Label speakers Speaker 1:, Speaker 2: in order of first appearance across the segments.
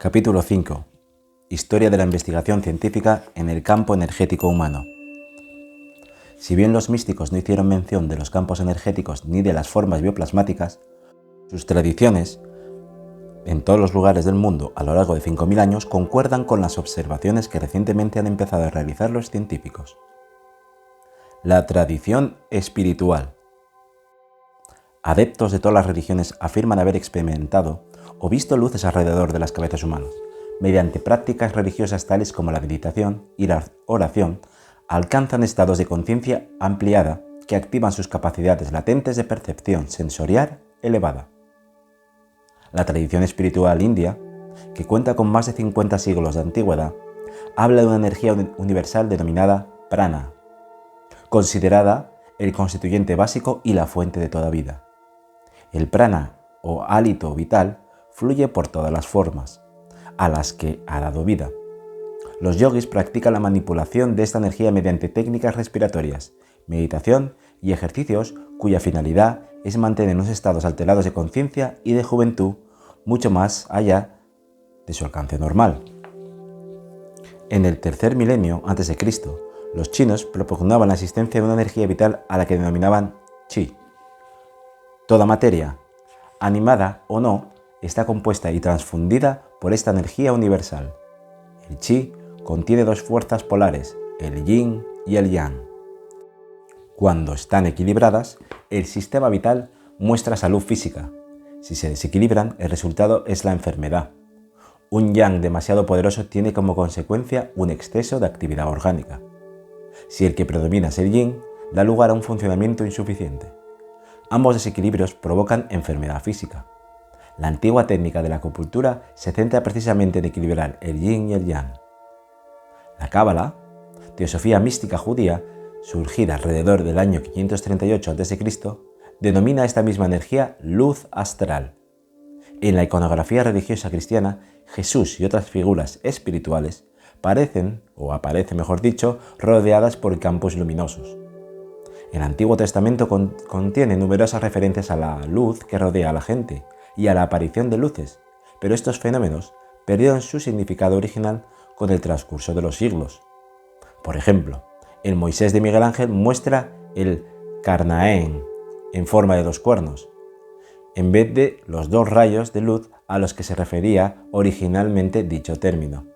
Speaker 1: Capítulo 5. Historia de la investigación científica en el campo energético humano. Si bien los místicos no hicieron mención de los campos energéticos ni de las formas bioplasmáticas, sus tradiciones en todos los lugares del mundo a lo largo de 5.000 años concuerdan con las observaciones que recientemente han empezado a realizar los científicos. La tradición espiritual. Adeptos de todas las religiones afirman haber experimentado o visto luces alrededor de las cabezas humanas. Mediante prácticas religiosas tales como la meditación y la oración, alcanzan estados de conciencia ampliada que activan sus capacidades latentes de percepción sensorial elevada. La tradición espiritual india, que cuenta con más de 50 siglos de antigüedad, habla de una energía universal denominada prana, considerada el constituyente básico y la fuente de toda vida. El prana, o hálito vital, fluye por todas las formas a las que ha dado vida. Los yogis practican la manipulación de esta energía mediante técnicas respiratorias, meditación y ejercicios cuya finalidad es mantener unos estados alterados de conciencia y de juventud mucho más allá de su alcance normal. En el tercer milenio a.C., los chinos propugnaban la existencia de una energía vital a la que denominaban chi. Toda materia, animada o no, está compuesta y transfundida por esta energía universal. El chi contiene dos fuerzas polares, el yin y el yang. Cuando están equilibradas, el sistema vital muestra salud física. Si se desequilibran, el resultado es la enfermedad. Un yang demasiado poderoso tiene como consecuencia un exceso de actividad orgánica. Si el que predomina es el yin, da lugar a un funcionamiento insuficiente. Ambos desequilibrios provocan enfermedad física. La antigua técnica de la acupuntura se centra precisamente en equilibrar el yin y el yang. La Cábala, teosofía mística judía, surgida alrededor del año 538 a.C., denomina esta misma energía luz astral. En la iconografía religiosa cristiana, Jesús y otras figuras espirituales aparecen rodeadas por campos luminosos. El Antiguo Testamento contiene numerosas referencias a la luz que rodea a la gente y a la aparición de luces, pero estos fenómenos perdieron su significado original con el transcurso de los siglos. Por ejemplo, el Moisés de Miguel Ángel muestra el Carnaén en forma de dos cuernos, en vez de los dos rayos de luz a los que se refería originalmente dicho término.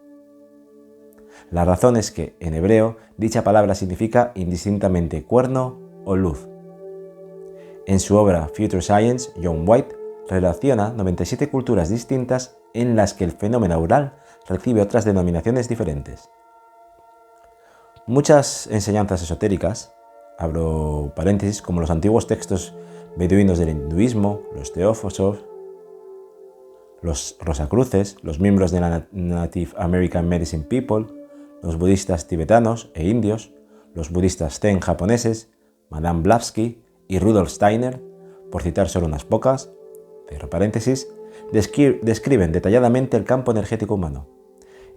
Speaker 1: La razón es que, en hebreo, dicha palabra significa indistintamente cuerno o luz. En su obra Future Science, John White relaciona 97 culturas distintas en las que el fenómeno aural recibe otras denominaciones diferentes. Muchas enseñanzas esotéricas, abro paréntesis, como los antiguos textos beduinos del hinduismo, los teósofos, los rosacruces, los miembros de la Native American Medicine People, los budistas tibetanos e indios, los budistas zen japoneses, Madame Blavatsky y Rudolf Steiner, por citar solo unas pocas, cierro paréntesis, describen detalladamente el campo energético humano.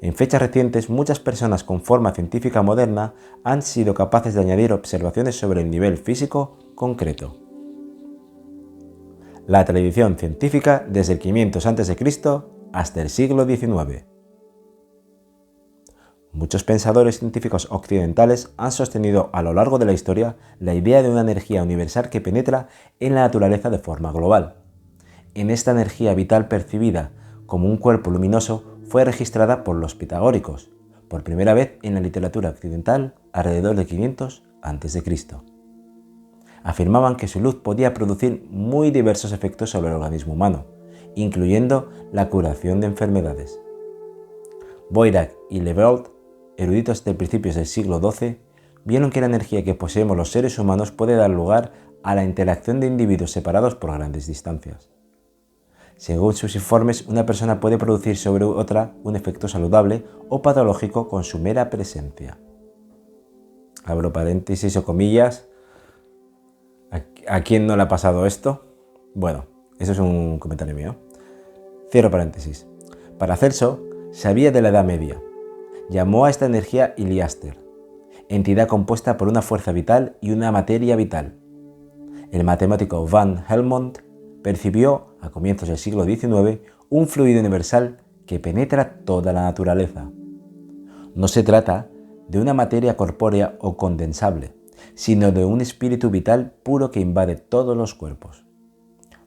Speaker 1: En fechas recientes, muchas personas con forma científica moderna han sido capaces de añadir observaciones sobre el nivel físico concreto. La tradición científica desde el 500 a.C. hasta el siglo XIX. Muchos pensadores científicos occidentales han sostenido a lo largo de la historia la idea de una energía universal que penetra en la naturaleza de forma global. En esta energía vital percibida como un cuerpo luminoso fue registrada por los pitagóricos, por primera vez en la literatura occidental alrededor de 500 a.C. Afirmaban que su luz podía producir muy diversos efectos sobre el organismo humano, incluyendo la curación de enfermedades. Boirac y Leverrier, eruditos de principios del siglo XII, vieron que la energía que poseemos los seres humanos puede dar lugar a la interacción de individuos separados por grandes distancias. Según sus informes, una persona puede producir sobre otra un efecto saludable o patológico con su mera presencia. Abro paréntesis o comillas. ¿A quién no le ha pasado esto? Bueno, eso es un comentario mío. Cierro paréntesis. Paracelso sabía de la Edad Media. Llamó a esta energía Iliaster, entidad compuesta por una fuerza vital y una materia vital. El matemático Van Helmont percibió, a comienzos del siglo XIX, un fluido universal que penetra toda la naturaleza. No se trata de una materia corpórea o condensable, sino de un espíritu vital puro que invade todos los cuerpos.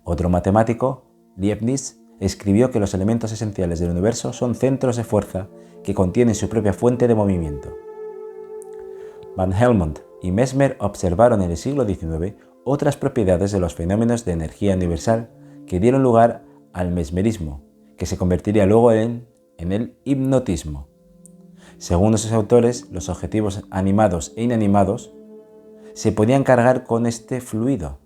Speaker 1: Otro matemático, Leibniz, escribió que los elementos esenciales del universo son centros de fuerza que contienen su propia fuente de movimiento. Van Helmont y Mesmer observaron en el siglo XIX otras propiedades de los fenómenos de energía universal que dieron lugar al mesmerismo, que se convertiría luego en el hipnotismo. Según esos autores, los objetivos animados e inanimados se podían cargar con este fluido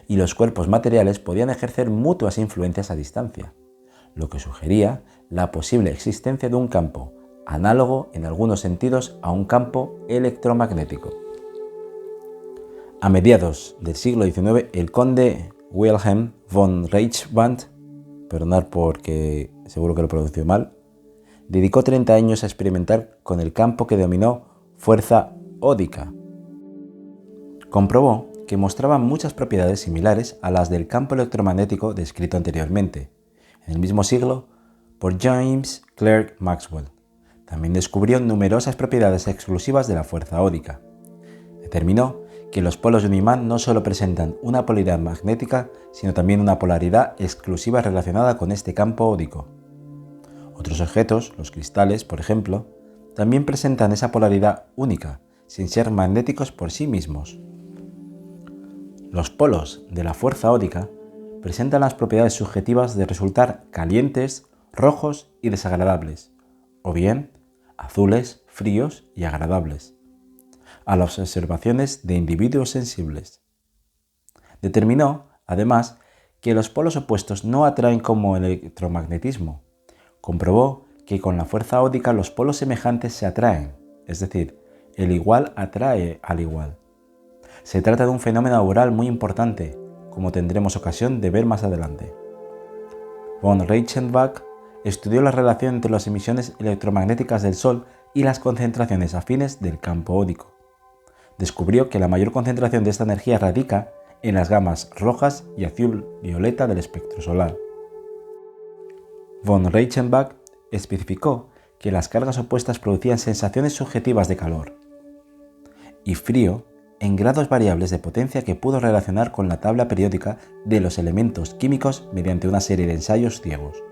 Speaker 1: y los cuerpos materiales podían ejercer mutuas influencias a distancia, lo que sugería la posible existencia de un campo análogo en algunos sentidos a un campo electromagnético. A mediados del siglo XIX, el conde Wilhelm von Reichswald, perdonad porque seguro que lo pronuncio mal, dedicó 30 años a experimentar con el campo que denominó fuerza ódica. Comprobó que mostraba muchas propiedades similares a las del campo electromagnético descrito anteriormente, en el mismo siglo por James Clerk Maxwell. También descubrió numerosas propiedades exclusivas de la fuerza ódica. Determinó que los polos de un imán no solo presentan una polaridad magnética, sino también una polaridad exclusiva relacionada con este campo ódico. Otros objetos, los cristales, por ejemplo, también presentan esa polaridad única, sin ser magnéticos por sí mismos. Los polos de la fuerza ódica presentan las propiedades subjetivas de resultar calientes, rojos y desagradables, o bien azules, fríos y agradables, a las observaciones de individuos sensibles. Determinó, además, que los polos opuestos no atraen como el electromagnetismo. Comprobó que con la fuerza ódica los polos semejantes se atraen, es decir, el igual atrae al igual. Se trata de un fenómeno auroral muy importante, como tendremos ocasión de ver más adelante. Von Reichenbach estudió la relación entre las emisiones electromagnéticas del Sol y las concentraciones afines del campo ódico. Descubrió que la mayor concentración de esta energía radica en las gamas rojas y azul-violeta del espectro solar. Von Reichenbach especificó que las cargas opuestas producían sensaciones subjetivas de calor y frío en grados variables de potencia que pudo relacionar con la tabla periódica de los elementos químicos mediante una serie de ensayos ciegos.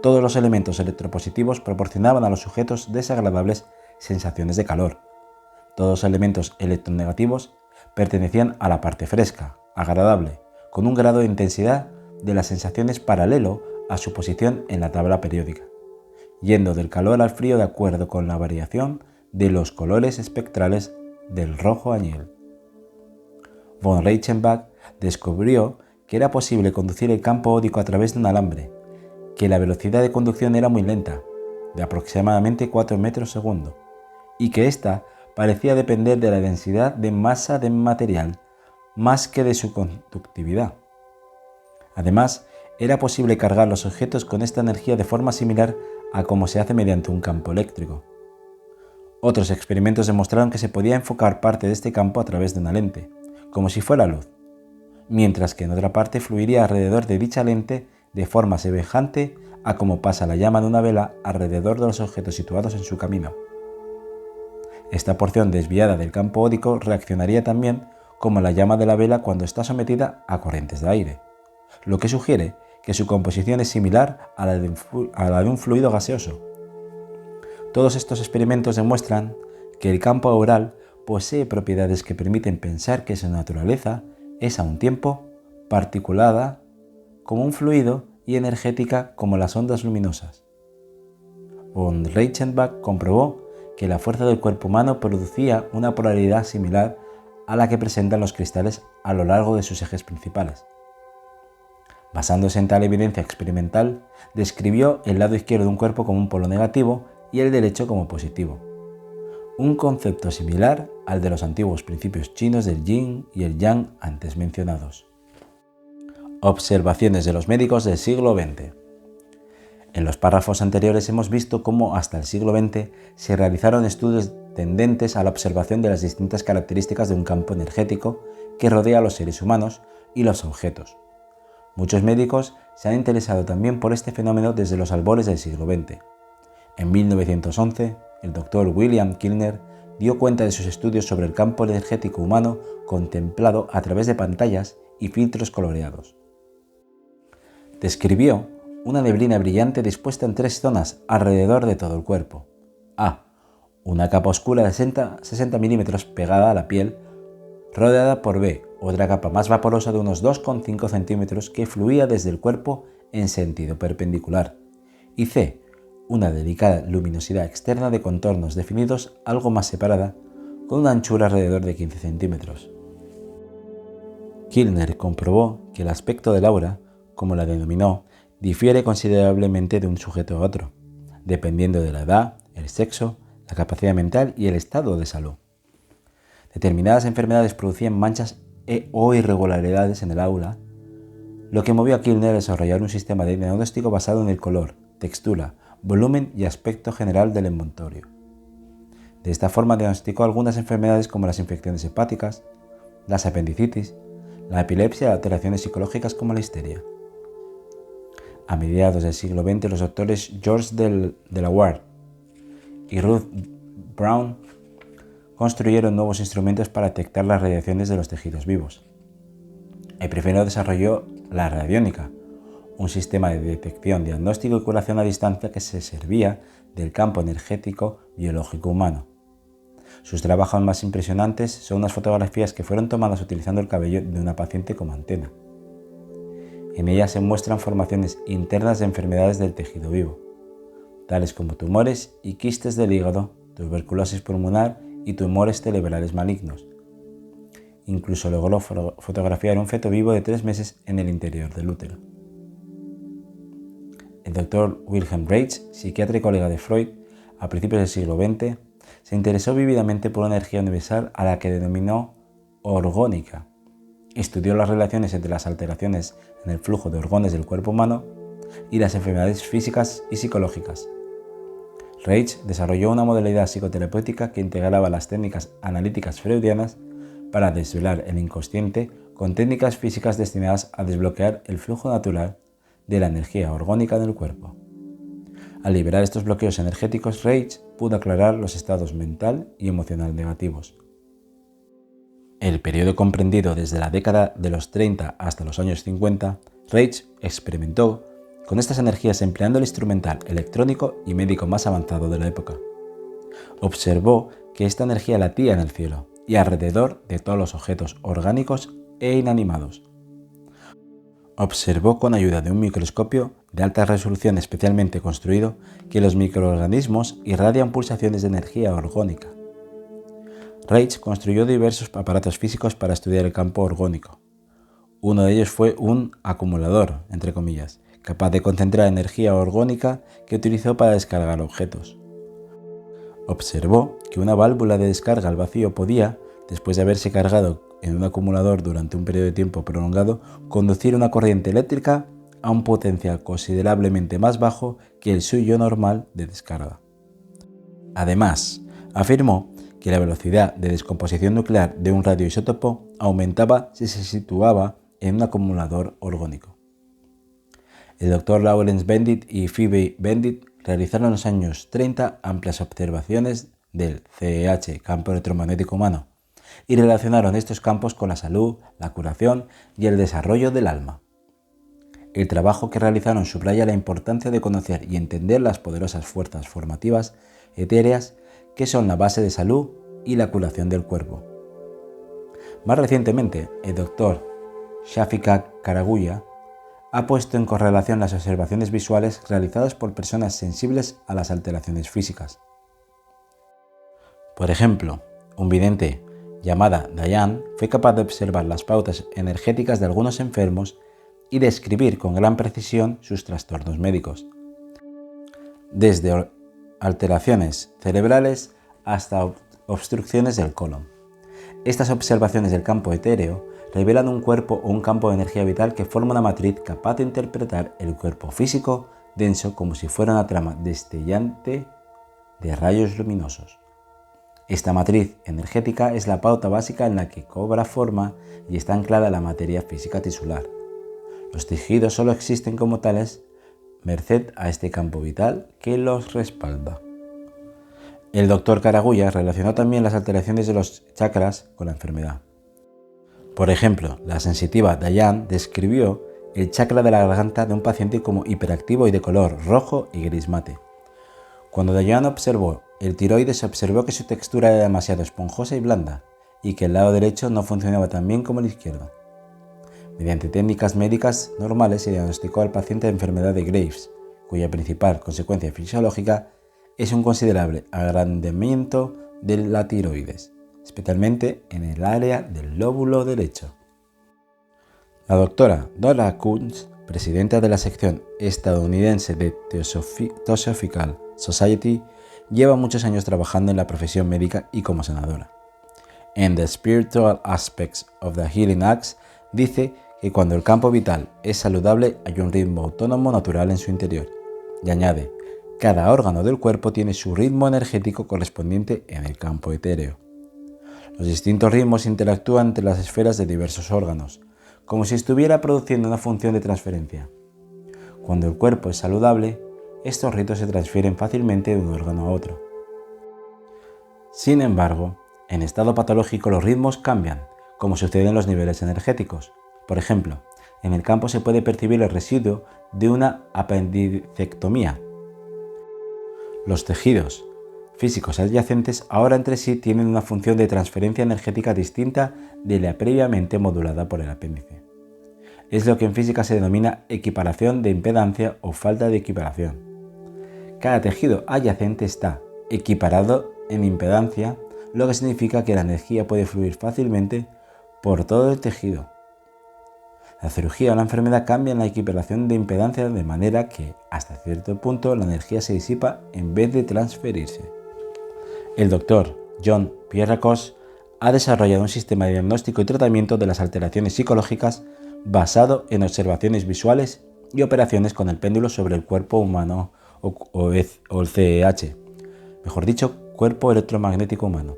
Speaker 1: Todos los elementos electropositivos proporcionaban a los sujetos desagradables sensaciones de calor. Todos los elementos electronegativos pertenecían a la parte fresca, agradable, con un grado de intensidad de las sensaciones paralelo a su posición en la tabla periódica, yendo del calor al frío de acuerdo con la variación de los colores espectrales del rojo añil. Von Reichenbach descubrió que era posible conducir el campo ódico a través de un alambre, que la velocidad de conducción era muy lenta, de aproximadamente 4 metros segundo, y que ésta parecía depender de la densidad de masa del material más que de su conductividad. Además, era posible cargar los objetos con esta energía de forma similar a como se hace mediante un campo eléctrico. Otros experimentos demostraron que se podía enfocar parte de este campo a través de una lente, como si fuera luz, mientras que en otra parte fluiría alrededor de dicha lente de forma semejante a como pasa la llama de una vela alrededor de los objetos situados en su camino. Esta porción desviada del campo ódico reaccionaría también como la llama de la vela cuando está sometida a corrientes de aire, lo que sugiere que su composición es similar a la de un fluido gaseoso. Todos estos experimentos demuestran que el campo auroral posee propiedades que permiten pensar que su naturaleza es a un tiempo particulada como un fluido y energética como las ondas luminosas. Von Reichenbach comprobó que la fuerza del cuerpo humano producía una polaridad similar a la que presentan los cristales a lo largo de sus ejes principales. Basándose en tal evidencia experimental, describió el lado izquierdo de un cuerpo como un polo negativo y el derecho como positivo, un concepto similar al de los antiguos principios chinos del yin y el yang antes mencionados. Observaciones de los médicos del siglo XX. En los párrafos anteriores hemos visto cómo hasta el siglo XX se realizaron estudios tendentes a la observación de las distintas características de un campo energético que rodea a los seres humanos y los objetos. Muchos médicos se han interesado también por este fenómeno desde los albores del siglo XX. En 1911, el doctor William Kilner dio cuenta de sus estudios sobre el campo energético humano contemplado a través de pantallas y filtros coloreados. Describió una neblina brillante dispuesta en 3 zonas alrededor de todo el cuerpo. A. Una capa oscura de 60 milímetros pegada a la piel, rodeada por B, otra capa más vaporosa de unos 2,5 centímetros que fluía desde el cuerpo en sentido perpendicular. Y C. Una delicada luminosidad externa de contornos definidos algo más separada, con una anchura alrededor de 15 centímetros. Kilner comprobó que el aspecto del aura, como la denominó, difiere considerablemente de un sujeto a otro, dependiendo de la edad, el sexo, la capacidad mental y el estado de salud. Determinadas enfermedades producían manchas o irregularidades en el aura, lo que movió a Kilner a desarrollar un sistema de diagnóstico basado en el color, textura, volumen y aspecto general del envoltorio. De esta forma diagnosticó algunas enfermedades como las infecciones hepáticas, las apendicitis, la epilepsia y alteraciones psicológicas como la histeria. A mediados del siglo XX, los doctores George Delaware y Ruth Brown construyeron nuevos instrumentos para detectar las radiaciones de los tejidos vivos. El primero desarrolló la radiónica, un sistema de detección, diagnóstico y curación a distancia que se servía del campo energético biológico humano. Sus trabajos más impresionantes son unas fotografías que fueron tomadas utilizando el cabello de una paciente como antena. En ellas se muestran formaciones internas de enfermedades del tejido vivo, tales como tumores y quistes del hígado, tuberculosis pulmonar y tumores cerebrales malignos. Incluso logró fotografiar un feto vivo de 3 meses en el interior del útero. El doctor Wilhelm Reich, psiquiatra y colega de Freud, a principios del siglo XX, se interesó vívidamente por una energía universal a la que denominó orgónica. Estudió las relaciones entre las alteraciones en el flujo de orgones del cuerpo humano y las enfermedades físicas y psicológicas. Reich desarrolló una modalidad psicoterapéutica que integraba las técnicas analíticas freudianas para desvelar el inconsciente con técnicas físicas destinadas a desbloquear el flujo natural de la energía orgónica del cuerpo. Al liberar estos bloqueos energéticos, Reich pudo aclarar los estados mental y emocional negativos. El periodo comprendido desde la década de los 30 hasta los años 50, Reich experimentó con estas energías empleando el instrumental electrónico y médico más avanzado de la época. Observó que esta energía latía en el cielo y alrededor de todos los objetos orgánicos e inanimados. Observó con ayuda de un microscopio de alta resolución especialmente construido que los microorganismos irradian pulsaciones de energía orgónica. Reich construyó diversos aparatos físicos para estudiar el campo orgónico. Uno de ellos fue un acumulador, entre comillas, capaz de concentrar energía orgónica que utilizó para descargar objetos. Observó que una válvula de descarga al vacío podía, después de haberse cargado en un acumulador durante un periodo de tiempo prolongado, conducir una corriente eléctrica a un potencial considerablemente más bajo que el suyo normal de descarga. Además, afirmó que la velocidad de descomposición nuclear de un radioisótopo aumentaba si se situaba en un acumulador orgónico. El Dr. Lawrence Bendit y Phoebe Bendit realizaron en los años 30 amplias observaciones del CEH, campo electromagnético humano, y relacionaron estos campos con la salud, la curación y el desarrollo del alma. El trabajo que realizaron subraya la importancia de conocer y entender las poderosas fuerzas formativas etéreas que son la base de salud y la curación del cuerpo. Más recientemente, el doctor Shafika Karaguya ha puesto en correlación las observaciones visuales realizadas por personas sensibles a las alteraciones físicas. Por ejemplo, un vidente llamada Diane fue capaz de observar las pautas energéticas de algunos enfermos y describir con gran precisión sus trastornos médicos, desde alteraciones cerebrales hasta obstrucciones del colon. Estas observaciones del campo etéreo revelan un cuerpo o un campo de energía vital que forma una matriz capaz de interpretar el cuerpo físico denso como si fuera una trama destellante de rayos luminosos. Esta matriz energética es la pauta básica en la que cobra forma y está anclada la materia física tisular. Los tejidos solo existen como tales merced a este campo vital que los respalda. El doctor Karaguya relacionó también las alteraciones de los chakras con la enfermedad. Por ejemplo, la sensitiva Dayan describió el chakra de la garganta de un paciente como hiperactivo y de color rojo y gris mate. Cuando Dayan observó el tiroides, observó que su textura era demasiado esponjosa y blanda y que el lado derecho no funcionaba tan bien como el izquierdo. Mediante técnicas médicas normales se diagnosticó al paciente de enfermedad de Graves, cuya principal consecuencia fisiológica es un considerable agrandamiento de la tiroides, especialmente en el área del lóbulo derecho. La doctora Dora Kunz, presidenta de la sección estadounidense de Theosophical Society, lleva muchos años trabajando en la profesión médica y como senadora. En The Spiritual Aspects of the Healing Acts dice que cuando el campo vital es saludable hay un ritmo autónomo natural en su interior. Y añade, cada órgano del cuerpo tiene su ritmo energético correspondiente en el campo etéreo. Los distintos ritmos interactúan entre las esferas de diversos órganos, como si estuviera produciendo una función de transferencia. Cuando el cuerpo es saludable, estos ritmos se transfieren fácilmente de un órgano a otro. Sin embargo, en estado patológico los ritmos cambian, como sucede en los niveles energéticos. Por ejemplo, en el campo se puede percibir el residuo de una apendicectomía. Los tejidos físicos adyacentes ahora entre sí tienen una función de transferencia energética distinta de la previamente modulada por el apéndice. Es lo que en física se denomina equiparación de impedancia o falta de equiparación. Cada tejido adyacente está equiparado en impedancia, lo que significa que la energía puede fluir fácilmente por todo el tejido. La cirugía o la enfermedad cambian la equiparación de impedancia de manera que, hasta cierto punto, la energía se disipa en vez de transferirse. El doctor John Pierrakos ha desarrollado un sistema de diagnóstico y tratamiento de las alteraciones psicológicas basado en observaciones visuales y operaciones con el péndulo sobre el cuerpo humano o el CEH, mejor dicho, cuerpo electromagnético humano.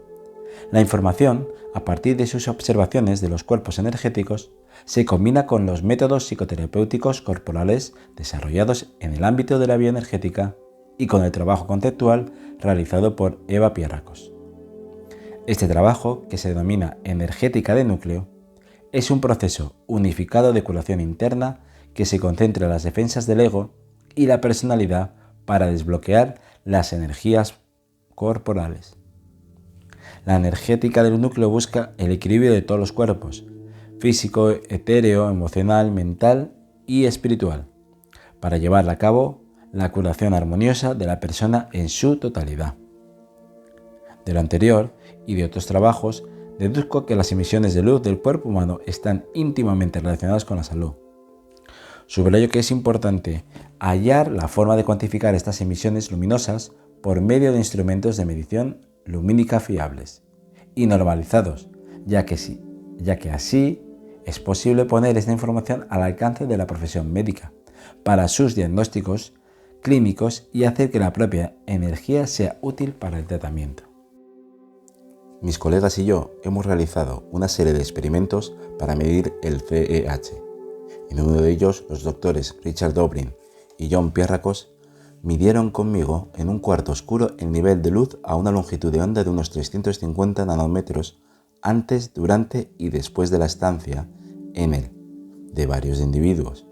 Speaker 1: La información, a partir de sus observaciones de los cuerpos energéticos, se combina con los métodos psicoterapéuticos corporales desarrollados en el ámbito de la bioenergética y con el trabajo conceptual realizado por Eva Pierrakos. Este trabajo, que se denomina energética de núcleo, es un proceso unificado de curación interna que se concentra en las defensas del ego y la personalidad para desbloquear las energías corporales. La energética del núcleo busca el equilibrio de todos los cuerpos, físico, etéreo, emocional, mental y espiritual, para llevar a cabo la curación armoniosa de la persona en su totalidad. De lo anterior y de otros trabajos, deduzco que las emisiones de luz del cuerpo humano están íntimamente relacionadas con la salud. Subrayo que es importante hallar la forma de cuantificar estas emisiones luminosas por medio de instrumentos de medición lumínica fiables y normalizados, ya que así es posible poner esta información al alcance de la profesión médica para sus diagnósticos clínicos y hacer que la propia energía sea útil para el tratamiento. Mis colegas y yo hemos realizado una serie de experimentos para medir el CEH. En uno de ellos, los doctores Richard Dobrin y John Pierrakos midieron conmigo en un cuarto oscuro el nivel de luz a una longitud de onda de unos 350 nanómetros antes, durante y después de la estancia en él de varios individuos.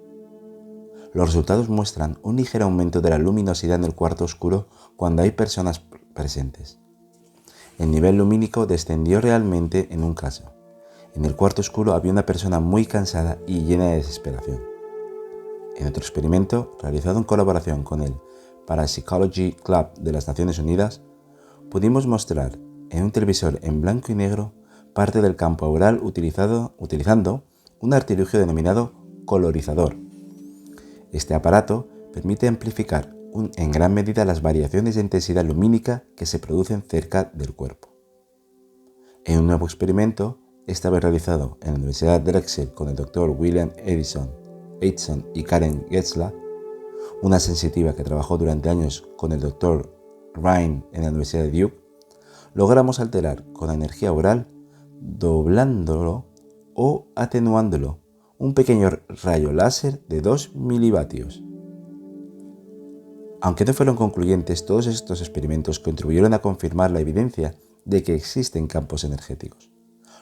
Speaker 1: Los resultados muestran un ligero aumento de la luminosidad en el cuarto oscuro cuando hay personas presentes. El nivel lumínico descendió realmente en un caso. En el cuarto oscuro había una persona muy cansada y llena de desesperación. En otro experimento, realizado en colaboración con el Parapsychology Club de las Naciones Unidas, pudimos mostrar en un televisor en blanco y negro parte del campo aural utilizando un artilugio denominado colorizador. Este aparato permite amplificar en gran medida las variaciones de intensidad lumínica que se producen cerca del cuerpo. En un nuevo experimento, esta vez realizado en la Universidad de Drexel con el Dr. William Edson y Karen Getzlaff, una sensitiva que trabajó durante años con el Dr. Ryan en la Universidad de Duke, logramos alterar con la energía oral, doblándolo o atenuándolo un pequeño rayo láser de 2 milivatios. Aunque no fueron concluyentes, todos estos experimentos contribuyeron a confirmar la evidencia de que existen campos energéticos.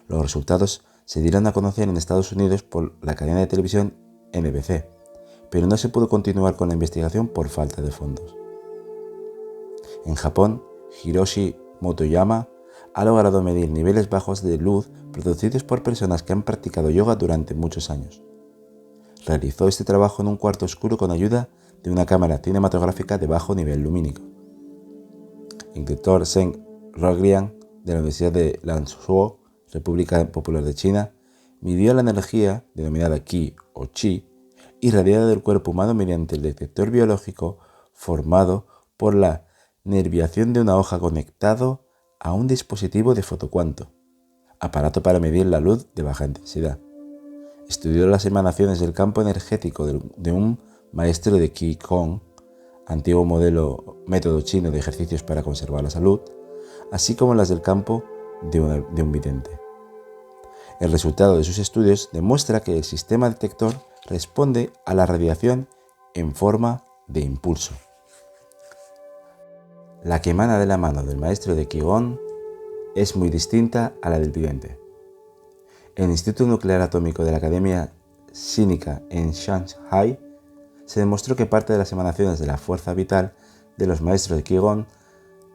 Speaker 1: Los resultados se dieron a conocer en Estados Unidos por la cadena de televisión NBC, pero no se pudo continuar con la investigación por falta de fondos. En Japón, Hiroshi Motoyama ha logrado medir niveles bajos de luz producidos por personas que han practicado yoga durante muchos años. Realizó este trabajo en un cuarto oscuro con ayuda de una cámara cinematográfica de bajo nivel lumínico. El doctor Zheng Roglian, de la Universidad de Lanzhou, República Popular de China, midió la energía, denominada Qi o Chi, irradiada del cuerpo humano mediante el detector biológico formado por la nerviación de una hoja conectado a un dispositivo de fotocuanto, aparato para medir la luz de baja intensidad. Estudió las emanaciones del campo energético de un maestro de Qigong, antiguo método chino de ejercicios para conservar la salud, así como las del campo de un vidente. El resultado de sus estudios demuestra que el sistema detector responde a la radiación en forma de impulso. La que emana de la mano del maestro de Qigong es muy distinta a la del vidente. El Instituto Nuclear Atómico de la Academia Sínica en Shanghai se demostró que parte de las emanaciones de la fuerza vital de los maestros de Qigong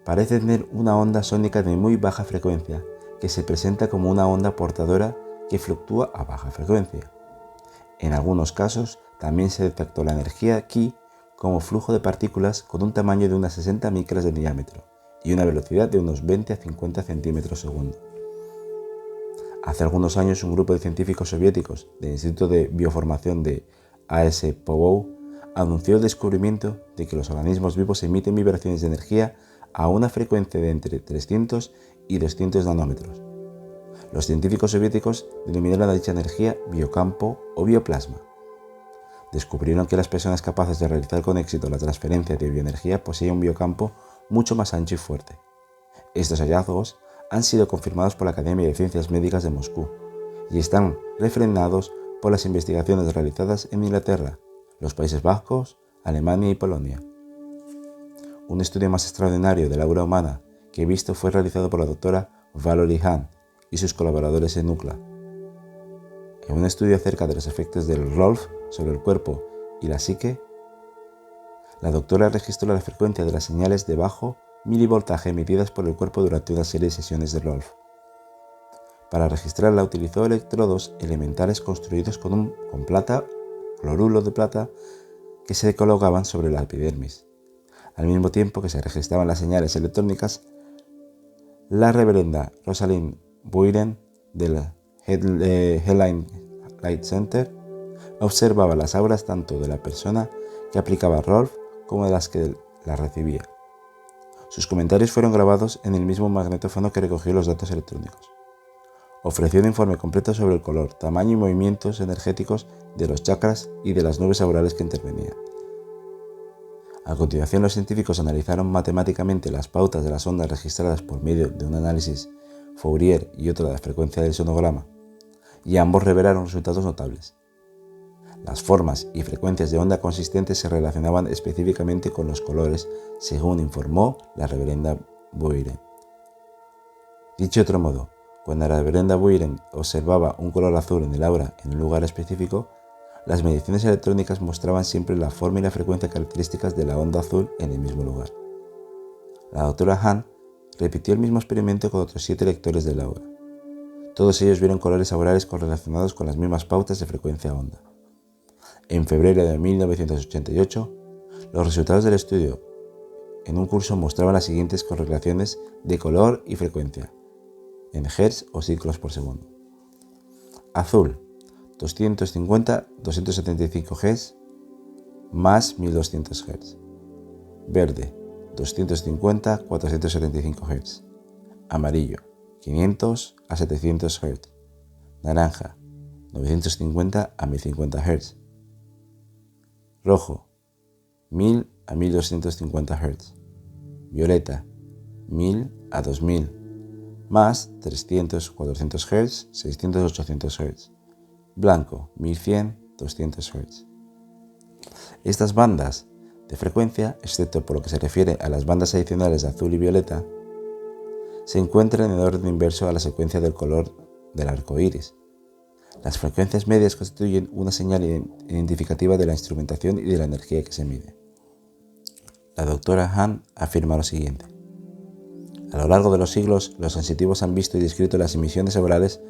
Speaker 1: parece tener una onda sónica de muy baja frecuencia, que se presenta como una onda portadora que fluctúa a baja frecuencia. En algunos casos también se detectó la energía Qi como flujo de partículas con un tamaño de unas 60 micras de diámetro y una velocidad de unos 20 a 50 centímetros segundo. Hace algunos años un grupo de científicos soviéticos del Instituto de Bioformación de ASPOW anunció el descubrimiento de que los organismos vivos emiten vibraciones de energía a una frecuencia de entre 300 y 200 nanómetros. Los científicos soviéticos denominaron a dicha energía biocampo o bioplasma. Descubrieron que las personas capaces de realizar con éxito la transferencia de bioenergía poseían un biocampo mucho más ancho y fuerte. Estos hallazgos han sido confirmados por la Academia de Ciencias Médicas de Moscú y están refrendados por las investigaciones realizadas en Inglaterra, los Países Bajos, Alemania y Polonia. Un estudio más extraordinario del aura humana que he visto fue realizado por la doctora Valerie Hahn y sus colaboradores en UCLA. En un estudio acerca de los efectos del Rolf sobre el cuerpo y la psique, la doctora registró la frecuencia de las señales de bajo milivoltaje emitidas por el cuerpo durante una serie de sesiones de Rolf. Para registrarla utilizó electrodos elementales construidos con plata, cloruro de plata, que se colocaban sobre la epidermis. Al mismo tiempo que se registraban las señales electrónicas, la reverenda Rosalind Buiren del Helline Light Center observaba las auras tanto de la persona que aplicaba Rolf como de las que la recibía. Sus comentarios fueron grabados en el mismo magnetófono que recogió los datos electrónicos. Ofreció un informe completo sobre el color, tamaño y movimientos energéticos de los chakras y de las nubes aurales que intervenían. A continuación, los científicos analizaron matemáticamente las pautas de las ondas registradas por medio de un análisis Fourier y otro de la frecuencia del sonograma, y ambos revelaron resultados notables. Las formas y frecuencias de onda consistentes se relacionaban específicamente con los colores, según informó la reverenda Buiren. Dicho de otro modo, cuando la reverenda Buiren observaba un color azul en el aura en un lugar específico, las mediciones electrónicas mostraban siempre la forma y la frecuencia características de la onda azul en el mismo lugar. La doctora Hahn repitió el mismo experimento con otros 7 lectores del aura. Todos ellos vieron colores aurales correlacionados con las mismas pautas de frecuencia onda. En febrero de 1988, los resultados del estudio en un curso mostraban las siguientes correlaciones de color y frecuencia, en Hz o ciclos por segundo. Azul, 250-275 Hz más 1200 Hz. Verde, 250-475 Hz. Amarillo, 500 a 700 Hz. Naranja, 950 a 1050 Hz. Rojo, 1000 a 1250 Hz. Violeta, 1000 a 2000, más 300, 400 Hz, 600, 800 Hz. blanco 1100-200 Hz. Estas bandas de frecuencia, excepto por lo que se refiere a las bandas adicionales de azul y violeta, se encuentran en orden inverso a la secuencia del color del arco iris. Las frecuencias medias constituyen una señal identificativa de la instrumentación y de la energía que se mide. La doctora Hahn afirma lo siguiente: a lo largo de los siglos, los sensitivos han visto y descrito las emisiones orales,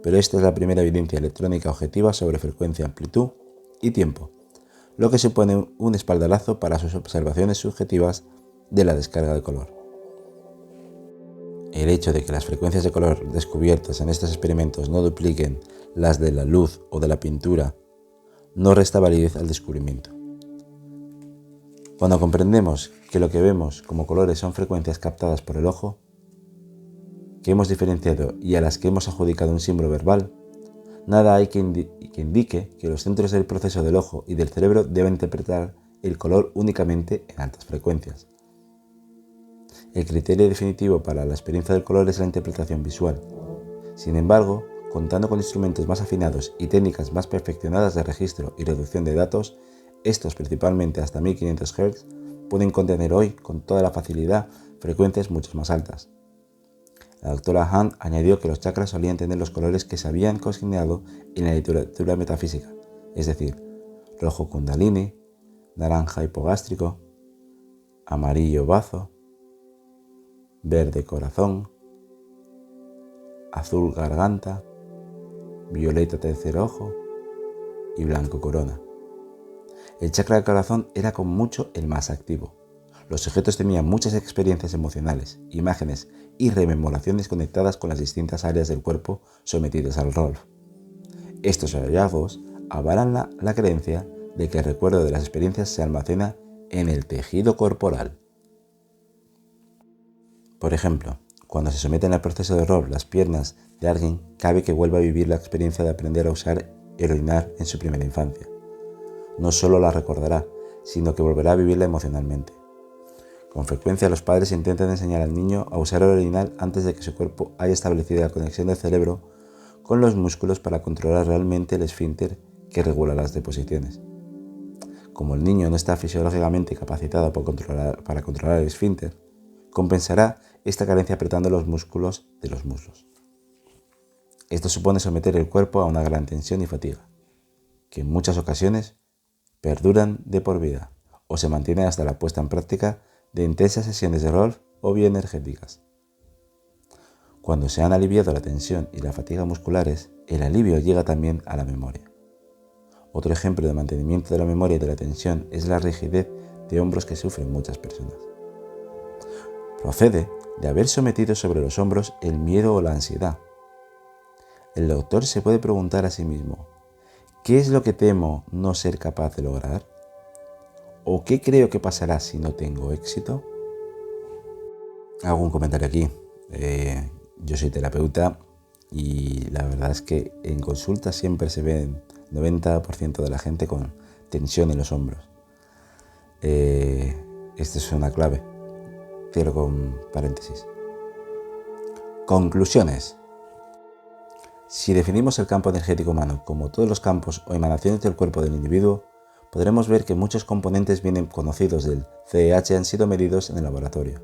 Speaker 1: pero esta es la primera evidencia electrónica objetiva sobre frecuencia, amplitud y tiempo, lo que supone un espaldarazo para sus observaciones subjetivas de la descarga de color. El hecho de que las frecuencias de color descubiertas en estos experimentos no dupliquen las de la luz o de la pintura no resta validez al descubrimiento. Cuando comprendemos que lo que vemos como colores son frecuencias captadas por el ojo, que hemos diferenciado y a las que hemos adjudicado un símbolo verbal, nada hay que indique que los centros del proceso del ojo y del cerebro deben interpretar el color únicamente en altas frecuencias. El criterio definitivo para la experiencia del color es la interpretación visual. Sin embargo, contando con instrumentos más afinados y técnicas más perfeccionadas de registro y reducción de datos, estos principalmente hasta 1500 Hz pueden contener hoy con toda la facilidad frecuencias mucho más altas. La doctora Hahn añadió que los chakras solían tener los colores que se habían consignado en la literatura metafísica, es decir, rojo kundalini, naranja hipogástrico, amarillo bazo, verde corazón, azul garganta, violeta tercer ojo y blanco corona. El chakra del corazón era con mucho el más activo. Los sujetos tenían muchas experiencias emocionales, imágenes y rememoraciones conectadas con las distintas áreas del cuerpo sometidas al rol. Estos hallazgos avalan la creencia de que el recuerdo de las experiencias se almacena en el tejido corporal. Por ejemplo, cuando se someten al proceso de rol las piernas de alguien, cabe que vuelva a vivir la experiencia de aprender a usar el orinar en su primera infancia. No solo la recordará, sino que volverá a vivirla emocionalmente. Con frecuencia los padres intentan enseñar al niño a usar el orinal antes de que su cuerpo haya establecido la conexión del cerebro con los músculos para controlar realmente el esfínter que regula las deposiciones. Como el niño no está fisiológicamente capacitado para controlar el esfínter, compensará esta carencia apretando los músculos de los muslos. Esto supone someter el cuerpo a una gran tensión y fatiga, que en muchas ocasiones perduran de por vida o se mantienen hasta la puesta en práctica de intensas sesiones de rol o bioenergéticas. Cuando se han aliviado la tensión y la fatiga musculares, el alivio llega también a la memoria. Otro ejemplo de mantenimiento de la memoria y de la tensión es la rigidez de hombros que sufren muchas personas. Procede de haber sometido sobre los hombros el miedo o la ansiedad. El doctor se puede preguntar a sí mismo: ¿qué es lo que temo no ser capaz de lograr? ¿O qué creo que pasará si no tengo éxito? Hago un comentario aquí. Yo soy terapeuta y la verdad es que en consulta siempre se ve el 90% de la gente con tensión en los hombros. Esta es una clave. Cierro con paréntesis. Conclusiones. Si definimos el campo energético humano como todos los campos o emanaciones del cuerpo del individuo, podremos ver que muchos componentes bien conocidos del CEH han sido medidos en el laboratorio.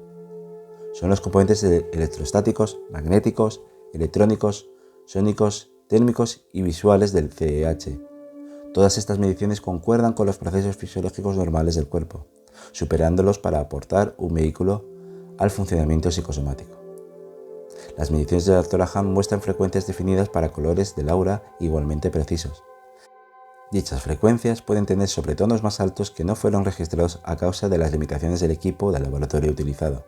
Speaker 1: Son los componentes electrostáticos, magnéticos, electrónicos, sónicos, térmicos y visuales del CEH. Todas estas mediciones concuerdan con los procesos fisiológicos normales del cuerpo, superándolos para aportar un vehículo al funcionamiento psicosomático. Las mediciones de la doctora Hahn muestran frecuencias definidas para colores del aura igualmente precisos. Dichas frecuencias pueden tener sobretonos más altos que no fueron registrados a causa de las limitaciones del equipo del laboratorio utilizado.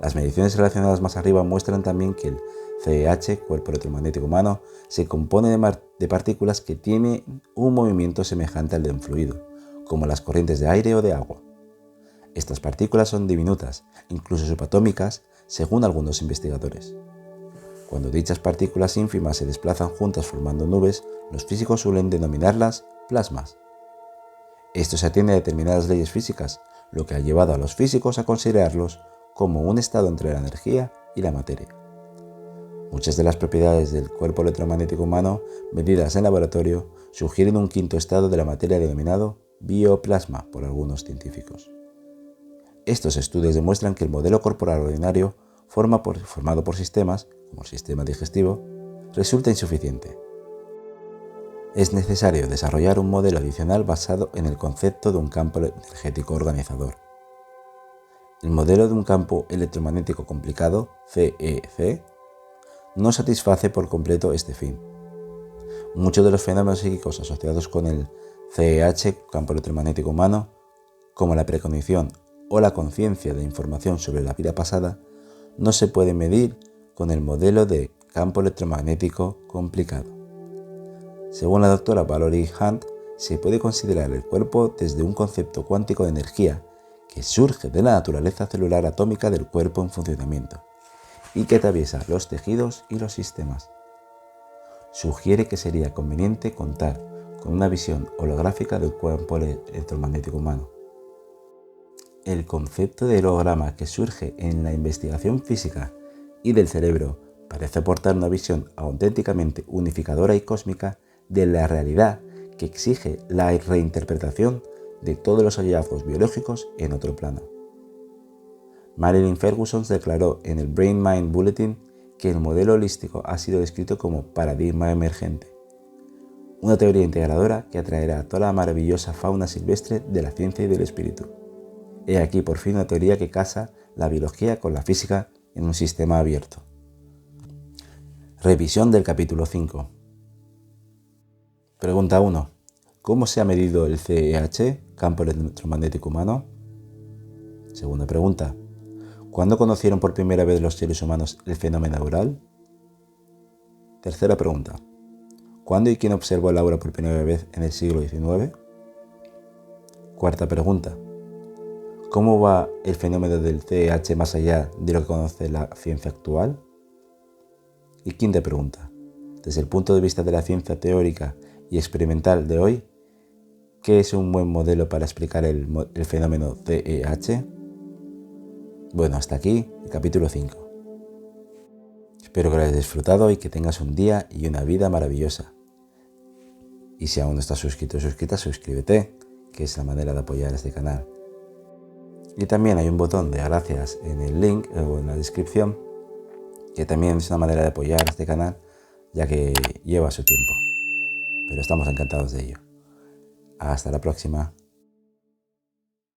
Speaker 1: Las mediciones relacionadas más arriba muestran también que el CEH, cuerpo electromagnético humano, se compone de partículas que tienen un movimiento semejante al de un fluido, como las corrientes de aire o de agua. Estas partículas son diminutas, incluso subatómicas, según algunos investigadores. Cuando dichas partículas ínfimas se desplazan juntas formando nubes, los físicos suelen denominarlas plasmas. Esto se atiende a determinadas leyes físicas, lo que ha llevado a los físicos a considerarlos como un estado entre la energía y la materia. Muchas de las propiedades del cuerpo electromagnético humano medidas en laboratorio sugieren un quinto estado de la materia denominado bioplasma por algunos científicos. Estos estudios demuestran que el modelo corporal ordinario, formado por sistemas, como el sistema digestivo, resulta insuficiente. Es necesario desarrollar un modelo adicional basado en el concepto de un campo energético organizador. El modelo de un campo electromagnético complicado, CEC, no satisface por completo este fin. Muchos de los fenómenos psíquicos asociados con el CEH, campo electromagnético humano, como la precognición o la conciencia de información sobre la vida pasada, no se pueden medir con el modelo de campo electromagnético complicado. Según la doctora Valerie Hunt, se puede considerar el cuerpo desde un concepto cuántico de energía que surge de la naturaleza celular atómica del cuerpo en funcionamiento y que atraviesa los tejidos y los sistemas. Sugiere que sería conveniente contar con una visión holográfica del cuerpo electromagnético humano. El concepto de holograma que surge en la investigación física y del cerebro parece aportar una visión auténticamente unificadora y cósmica de la realidad que exige la reinterpretación de todos los hallazgos biológicos en otro plano. Marilyn Ferguson declaró en el Brain Mind Bulletin que el modelo holístico ha sido descrito como paradigma emergente, una teoría integradora que atraerá a toda la maravillosa fauna silvestre de la ciencia y del espíritu. He aquí por fin una teoría que casa la biología con la física en un sistema abierto. Revisión del capítulo 5. Pregunta 1. ¿Cómo se ha medido el CEH, campo electromagnético humano? Segunda pregunta. ¿Cuándo conocieron por primera vez los seres humanos el fenómeno aural? Tercera pregunta. ¿Cuándo y quién observó el aura por primera vez en el siglo XIX? Cuarta pregunta. ¿Cómo va el fenómeno del CEH más allá de lo que conoce la ciencia actual? Y quinta pregunta. Desde el punto de vista de la ciencia teórica y experimental de hoy, ¿qué es un buen modelo para explicar el fenómeno CEH? Bueno, hasta aquí el capítulo 5. Espero que lo hayas disfrutado y que tengas un día y una vida maravillosa. Y si aún no estás suscrito o suscrita, suscríbete, que es la manera de apoyar este canal. Y también hay un botón de gracias en el link o en la descripción, que también es una manera de apoyar este canal, ya que lleva su tiempo. Pero estamos encantados de ello. Hasta la próxima.